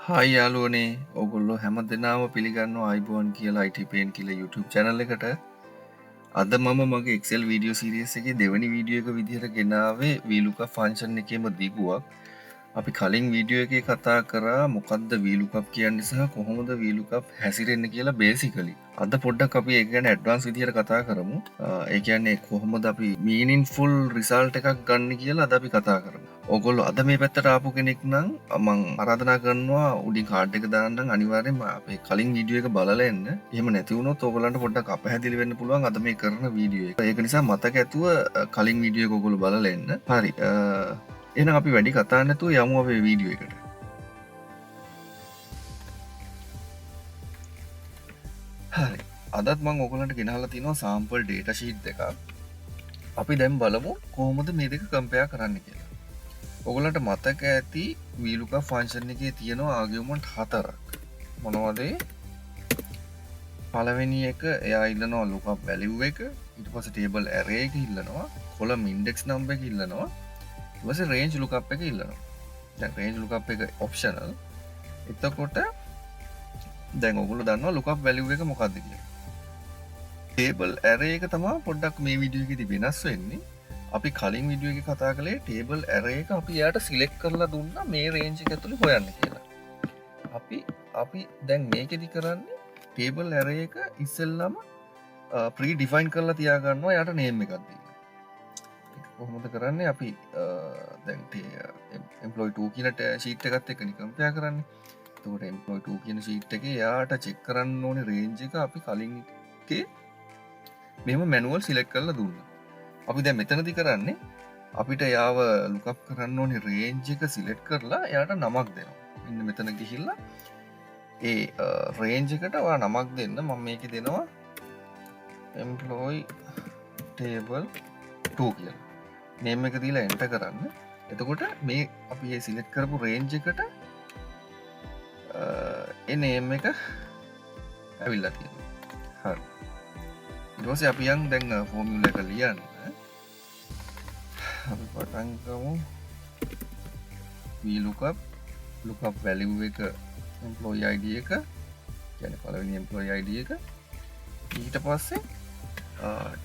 Hi යාළුවනේ ඔගොල්ලෝ හැම දෙනාම පිළිගන්නවා අයිබෝන් කියලා IT පේන් කියලා YouTube channel එකට. අද මම මගේ Excel video series එකේ දෙවෙනි වීඩියෝ එක විදිහට ගෙනාවේ VLOOKUP function එකේම දිගුවක්. අපි කලින් වීඩියෝ එකේ කතා කරා මොකද්ද VLOOKUP කියන්නේ සහ කොහොමද VLOOKUP හැසිරෙන්නේ කියලා basically. අද පොඩ්ඩක් අපි ඒක ගැන advance විදිහට කතා කරමු. ඒ කියන්නේ කොහොමද අපි meaningful result එකක් ගන්න කියලා අද අපි කතා කරමු. ඔගොල්ලෝ අද මේ පැත්තට ආපු කෙනෙක් නම් මං ආරාධනා කරනවා උඩින් කාඩ් එක දාන්න අනිවාර්යෙන්ම අපේ කලින් වීඩියෝ එක බලලා එන්න. එහෙම නැති වුණොත් ඕගොල්ලන්ට පොඩ්ඩක් අපහැදිලි වෙන්න පුළුවන් අද මේ කරන වීඩියෝ එක. ඒක නිසා මතක ඇතුව කලින් වීඩියෝ එක ඔගොල්ලෝ බලලා එන්න. හරි. එහෙනම් අපි වැඩි කතා නැතුව යමු අපේ වීඩියෝ එකට. හරි. අදත් මම ඔයගලන්ට ගෙනහලා තියෙනවා sample data sheet එකක්. අපි දැන් බලමු කොහොමද මේ දෙක compare කරන්න කියලා. ඔයගලන්ට මතක ඇති VLOOKUP function එකේ තියෙනවා argument 4ක්. මොනවද ඒ? පළවෙනි එක එයා ඉල්ලනවා lookup value එක, ඊට පස්සේ table array එක ඉල්ලනවා, column index number එක ඉල්ලනවා, ඊට පස්සේ range lookup එක ඉල්ලනවා. දැන් range lookup එක optional. එතකොට දැන් ඔයගොල්ලෝ දන්නවා lookup value එක මොකක්ද කියලා. table array එක තමයි පොඩ්ඩක් මේ වීඩියෝ එකේදී වෙනස් වෙන්නේ. අපි කලින් වීඩියෝ එකේ කතා කළේ table array එක අපි එයාට select කරලා දුන්නා මේ range එක ඇතුලේ හොයන්න කියලා. අපි දැන් මේකෙදි කරන්නේ table array එක ඉස්සෙල්ලාම pre-define කරලා තියාගන්නවා එයාට name එකක් දීලා. ඒක කොහොමද කරන්නේ? අපි දැන් employee 2 කියන sheet එකත් එක්ක compare කරන්නේ. එතකොට employee 2 කියන sheet එකේ එයාට check කරන්න ඕනේ range එක අපි කලින් එකේ මෙහෙම manual select කරලා දුන්නා. අපි දැන් මෙතනදී කරන්නේ අපිට යාව lookup කරන්න ඕනේ range එක select කරලා එයාට නමක් දෙනවා. මෙන්න මෙතන ගිහිල්ලා ඒ range එකට ඔයා නමක් දෙන්න. මම මේකේ දෙනවා employee table 2 කියලා. name එක දීලා enter කරන්න. එතකොට මේ අපි මේ select කරපු range එකට ඒ name එක ඇවිල්ලා තියෙනවා. හරි. ඊට පස්සේ අපි යන් දැන් formula එක ලියන්න. අපි පටන් ගමු. VLOOKUP lookup value එක employee id එක කියන්නේ පළවෙනි employee id එක. ඊට පස්සේ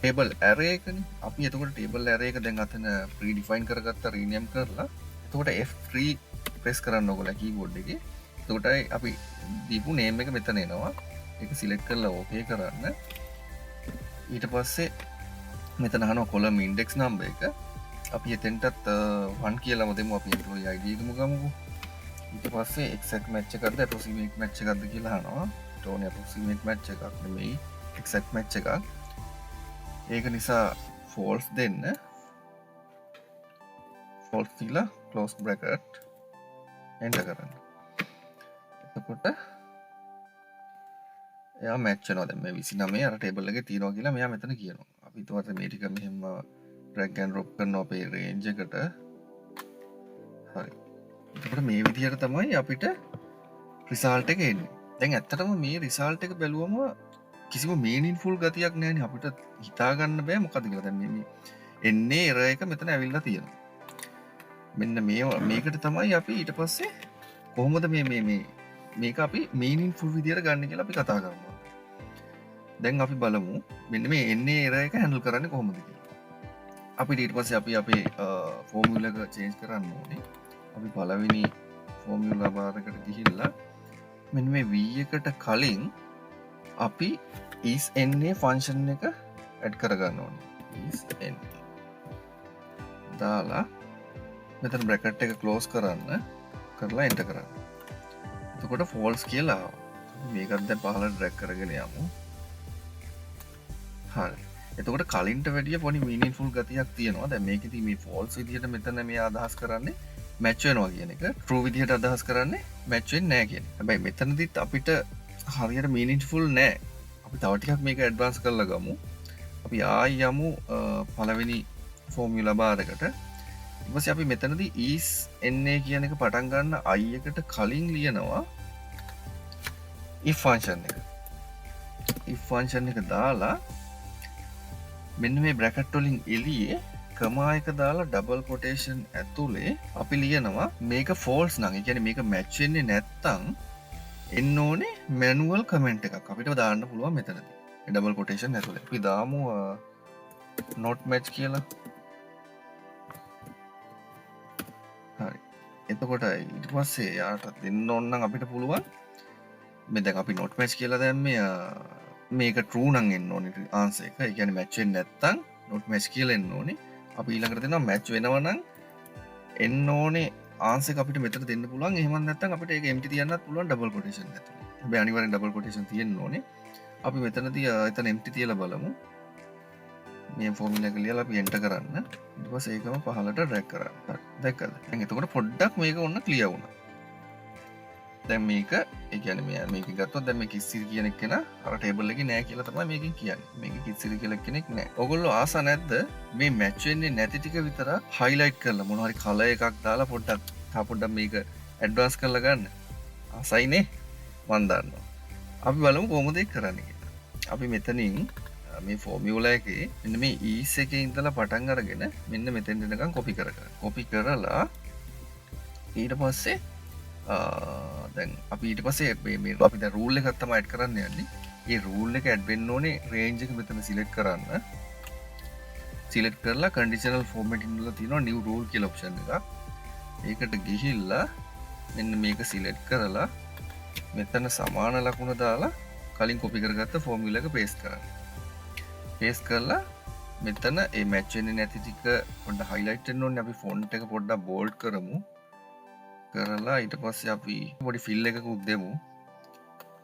table array එකනේ. අපි එතකොට table array එක දැන් අතන pre-define කරගත්ත rename කරලා එතකොට F3 press කරන්න ඕගොල්ලෝ keyboard එකේ. එතකොට අපි දීපු name එක මෙතන එනවා. ඒක select කරලා okay කරන්න. ඊට පස්සේ මෙතන අහනවා column index number එක. අපි එතෙන්ටත් 1 කියලාම දෙමු. අපි employee id එකම ගමුකෝ. ඊට පස්සේ exact match එකක්ද approximate match එකක්ද කියලා අහනවා. ඒත් ඕනේ approximate match එකක් නෙමෙයි exact match එකක්. ඒක නිසා false දෙන්න. false කියලා close bracket enter කරන්න. එතකොට එයා match වෙනවා. දැන් මේ 29 අර table එකේ තියෙනවා කියලා මෙයා මෙතන කියනවා. අපි ඊට මේ ටික මෙහෙම drag and drop කරනවා අපේ range එකට. හරි. එතකොට මේ විදිහට තමයි අපිට result එක එන්නේ. දැන් ඇත්තටම මේ result එක බැලුවම කිසිම meaningful ගතියක් නැහැනේ. අපිට හිතා ගන්න බෑ මොකද කියලා. දැන් මේ එන්නේ error එක මෙතන ඇවිල්ලා තියෙනවා. මෙන්න මේකට තමයි අපි ඊට පස්සේ කොහොමද මේක අපි meaningful විදිහට ගන්න කියලා අපි කතා කරනවා. දැන් අපි බලමු මෙන්න මේ එන්නේ error එක handle කරන්නේ කොහොමද කියලා. අපිට ඊට පස්සේ අපි අපේ formula එක change කරන්න ඕනේ. අපි පළවෙනි formula bar එකට ගිහිල්ලා මෙන්න මේ v එකට කලින් අපි is na function එක add කරගන්න ඕනේ. is na දාලා මෙතන bracket එක close කරන්න කරලා enter කරන්න. එතකොට false කියලා ආවා. මේකත් දැන් පහළට drag කරගෙන යමු. හරි. එතකොට කලින්ට වැඩිය පොඩි meaningful ගතියක් තියෙනවා. දැන් මේකෙදි මේ false විදිහට මෙතන මේ අදහස් කරන්නේ match වෙනවා කියන එක. true විදිහට අදහස් කරන්නේ match වෙන්නේ නැහැ කියන එක. හැබැයි මෙතනදිත් අපිට හරියට meaningful නැහැ. අපි තව ටිකක් මේක advance කරලා ගමු. අපි ආයි යමු පළවෙනි formula bar එකට. ඊට පස්සේ අපි මෙතනදී is na කියන එක පටන් ගන්න i එකට කලින් ලියනවා if function එක. if function එක දාලා මෙන්න මේ බ්‍රැකට් වලින් එළියේ කමා එක දාලා ඩබල් කොටේෂන් ඇතුලේ අපි ලියනවා මේක ෆෝල්ස් නම්. ඒ කියන්නේ මේක මැච් වෙන්නේ නැත්තම් එන්න ඕනේ මැනුවල් කමෙන්ට් එකක් අපිට දාන්න පුළුවන් මෙතනදී. ඩබල් කොටේෂන් ඇතුලේ. අපි දාමු not match කියලා. හරි. එතකොට ඊට පස්සේ යාට දෙන්න ඕන නම් අපිට පුළුවන් මේ දැන් අපි not match කියලා දැම්මේ මේක true නම් එන්න ඕනේ ආන්සර් එක. ඒ කියන්නේ match වෙන්නේ නැත්තම් not match කියලා එන්න ඕනේ. අපි ඊළඟට දෙනවා match වෙනවා නම් එන්න ඕනේ ආන්සර් එක අපිට මෙතන දෙන්න පුළුවන්. එහෙම නැත්නම් අපිට ඒක empty තියන්නත් පුළුවන් double quotation ඇතුලේ. හැබැයි අනිවාර්යෙන් double quotation තියෙන්න ඕනේ. අපි මෙතනදී එතන empty තියලා බලමු. මේ ෆෝමියුලා එක ලියලා අපි enter කරන්න. ඊට පස්සේ ඒකම පහළට drag කරන්න. හරි. දැක්කද? දැන් එතකොට පොඩ්ඩක් මේක ඔන්න clear වුණා. දැන් මේක ඒ කියන්නේ මේක ගත්තොත් දැන් මේ කිස්සිරි කියන කෙනා අර ටේබල් එකේ නෑ කියලා තමයි මේකෙන් කියන්නේ. මේක කිස්සිරි කියලා කෙනෙක් නෑ. ඔයගොල්ලෝ ආස නැද්ද මේ මැච් වෙන්නේ නැති ටික විතර highlight කරලා මොනවා හරි color එකක් දාලා පොඩ්ඩක් මේක advance කරලා ගන්න. ආසයිනේ මන් දන්නවා. අපි බලමු කොහොමද ඒක කරන්නේ කියලා. අපි මෙතනින් මේ ෆෝමියුලා එකේ මෙන්න මේ ease එකේ ඉඳලා පටන් අරගෙන මෙන්න මෙතෙන් දෙනකන් copy කරගන්න. copy කරලා ඊට පස්සේ දැන් අපි ඊට පස්සේ මේ අපි දැන් රූල් එකක් තමයි ඇඩ් කරන්න යන්නේ. මේ රූල් එක ඇඩ් වෙන්න ඕනේ රේන්ජ් එක මෙතන සිලෙක්ට් කරන්න. සිලෙක්ට් කරලා conditional formatting වල තියෙනවා new rule කියලා ඔප්ෂන් එකක්. ඒකට ගිහිල්ලා මෙන්න මේක සිලෙක්ට් කරලා මෙතන සමාන ලකුණ දාලා කලින් කොපි කරගත්ත ෆෝමියුලා එක පේස්ට් කරන්න. පේස්ට් කරලා මෙතන මේ මැච් වෙන්නේ නැති ටික පොඩ්ඩක් highlight වෙන්න ඕනේ. අපි font එක පොඩ්ඩක් bold කරමු. කරලා ඊට පස්සේ අපි පොඩි ෆිල් එකකුත් දෙමු.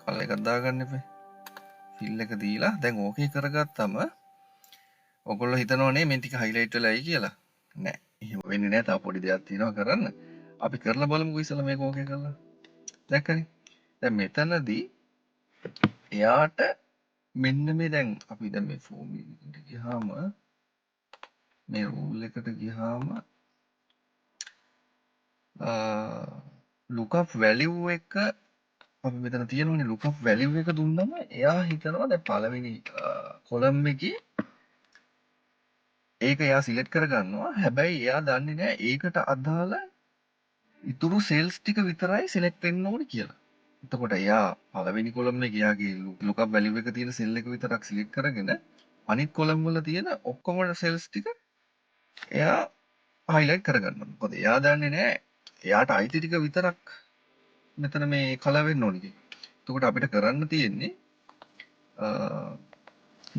කලර් එකක් දාගන්න එපා. ෆිල් එක දීලා දැන් ඕකේ කරගත්තම ඔයගොල්ලෝ හිතනවනේ මේ ටික highlight වෙලායි කියලා. නෑ. එහෙම වෙන්නේ නෑ. තව පොඩි දෙයක් තියෙනවා කරන්න. අපි කරලා බලමුකෝ ඉස්සෙල්ලා මේක ඕකේ කරලා. දැක්කනේ. දැන් මෙතනදී එයාට මෙන්න මේ දැන් අපි දැන් මේ ෆෝමියුලා එකට ගියාම මේ රූල් එකට ගියාම lookup value එක අපි මෙතන තියෙනවනේ lookup value එක දුන්නම එයා හිතනවා දැන් පළවෙනි කොලම් එකේ ඒක එයා සිලෙක්ට් කරගන්නවා. හැබැයි එයා දන්නේ නැහැ ඒකට අදාළ ඉතුරු සෙල්ස් ටික විතරයි සිලෙක්ට් වෙන්න ඕනේ කියලා. එතකොට එයා පළවෙනි කොලම් එකේ එයාගේ lookup value එක තියෙන සෙල් එක විතරක් සිලෙක්ට් කරගෙන අනිත් කොලම් වල තියෙන ඔක්කොම සෙල්ස් ටික එයා highlight කරගන්නවා. මොකද එයා දන්නේ නැහැ එයාට අයිති ටික විතරක් මෙතන මේ කලර් වෙන්න ඕනේ කියලා. එතකොට අපිට කරන්න තියෙන්නේ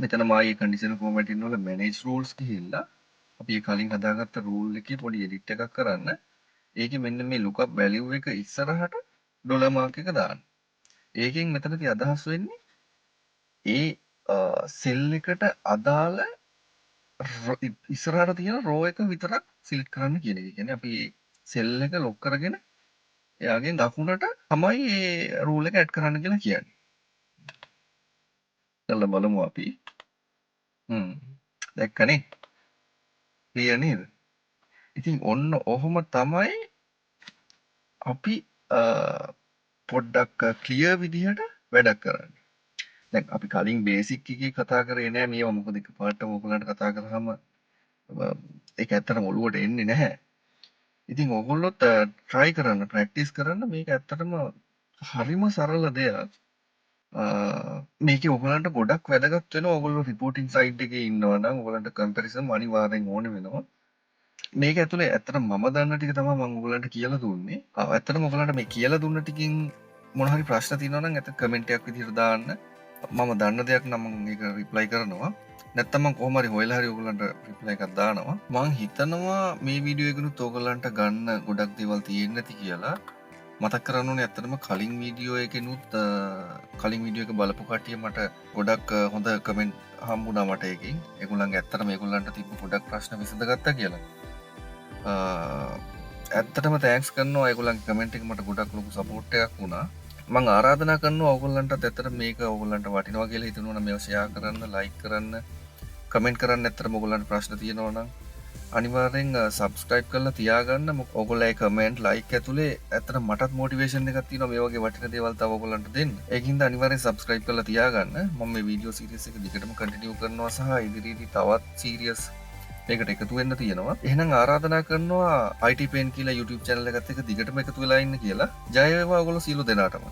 මෙතන මායි conditional formatting වල manage rules ගිහිල්ලා අපි කලින් හදාගත්ත rule එකේ පොඩි edit එකක් කරන්න. ඒකේ මෙන්න මේ lookup value එක ඉස්සරහට ඩොලර් මාක් එක දාන්න. ඒකෙන් මෙතනදී අදහස් වෙන්නේ ඒ සෙල් එකට අදාළ ඉස්සරහට තියෙන රෝ එක විතරක් සිලෙක්ට් කරන්න කියන එක. කියන්නේ අපි සෙල් එක ලොක් කරගෙන එයාගෙන් දකුණට තමයි මේ රූල් එක ඇඩ් කරන්න කියලා කියන්නේ. දැන් බලමු අපි. දැක්කනේ? ක්ලියර් නේද? ඉතින් ඔන්න ඔහොම තමයි අපි පොඩ්ඩක් ක්ලියර් විදිහට වැඩක් කරන්නේ. දැන් අපි කලින් බේසික් එකේ කතා කරේ නෑ මේවා මොකද එකපාරටම ඔයගොල්ලන්ට කතා කරාම ඒක ඇත්තටම ඔළුවට එන්නේ නැහැ. ඉතින් ඔයගොල්ලොත් try කරන්න practice කරන්න මේක ඇත්තටම හරිම සරල දෙයක්. මේකේ ඔයගොල්ලන්ට ගොඩක් වැදගත් වෙනවා. ඔයගොල්ලෝ රිපෝටින් සයිඩ් එකේ ඉන්නවා නම් ඔයගොල්ලන්ට කම්පැරිසන් අනිවාර්යෙන් ඕනේ වෙනවා. මේක ඇතුලේ ඇත්තටම මම දන්න ටික තමයි මම ඔයගොල්ලන්ට කියලා දුන්නේ. ඇත්තටම ඔයගොල්ලන්ට මේ කියලා දුන්න ටිකෙන් මොන හරි ප්‍රශ්න තියෙනවා නම් ඇත්ත කමෙන්ට් එකක් විදිහට දාන්න. මම දන්න දෙයක් නම් මම ඒක රිප්ලයි කරනවා. නැත්තම් මම කොහොම හරි හොයලා හරි ඔයගොල්ලන්ට රිප්ලයි එකක් දානවා. මම හිතනවා මේ වීඩියෝ එකනුත් ඔයගොල්ලන්ට ගන්න ගොඩක් දේවල් තියෙන්නේ නැති කියලා. මතක් කරන්න ඕනේ ඇත්තටම කලින් වීඩියෝ එකෙනුත් කලින් වීඩියෝ එක බලපු කට්ටිය මට ගොඩක් හොඳ කමෙන්ට් හම්බුණා මට ඒකෙන්. ඒගොල්ලන්ගේ ඇත්තටම ඒගොල්ලන්ට තිබ්බ ගොඩක් ප්‍රශ්න විසඳගත්තා කියලා. ඇත්තටම තෑන්ක්ස් කරනවා ඒගොල්ලන්ගේ කමෙන්ට් එක මට ගොඩක් ලොකු සපෝට් එකක් වුණා. මම ආරාධනා කරනවා ඔයගොල්ලන්ටත් ඇත්තට මේක ඔයගොල්ලන්ට වටිනවා කියලා හිතනවා නම් මේව ෂෙයා කරන්න, ලයික් කරන්න, කමෙන්ට් කරන්න. ඇත්තටම ඔයගොල්ලන්ට ප්‍රශ්න තියෙනවා නම් අනිවාර්යෙන් සබ්ස්ක්‍රයිබ් කරලා තියාගන්න. ඔයගොල්ලෝ කමෙන්ට් ලයික් ඇතුලේ ඇත්තට මටත් මොටිවේෂන් එකක් තියෙනවා මේ වගේ වටින දේවල් තව ඔයගොල්ලන්ට දෙන්න. ඒකින්ද අනිවාර්යෙන් සබ්ස්ක්‍රයිබ් කරලා තියාගන්න. මම මේ වීඩියෝ සීරීස් එක දිගටම කන්ටිනියු කරනවා සහ ඉදිරියේදී තවත් සීරියස් මේකට එකතු වෙන්න තියෙනවා. එහෙනම් ආරාධනා කරනවා IT Pain කියලා YouTube channel එකත් එක්ක දිගටම එකතු වෙලා ඉන්න කියලා. ජය වේවා ඔයගොල්ලෝ සියලු දෙනාටම.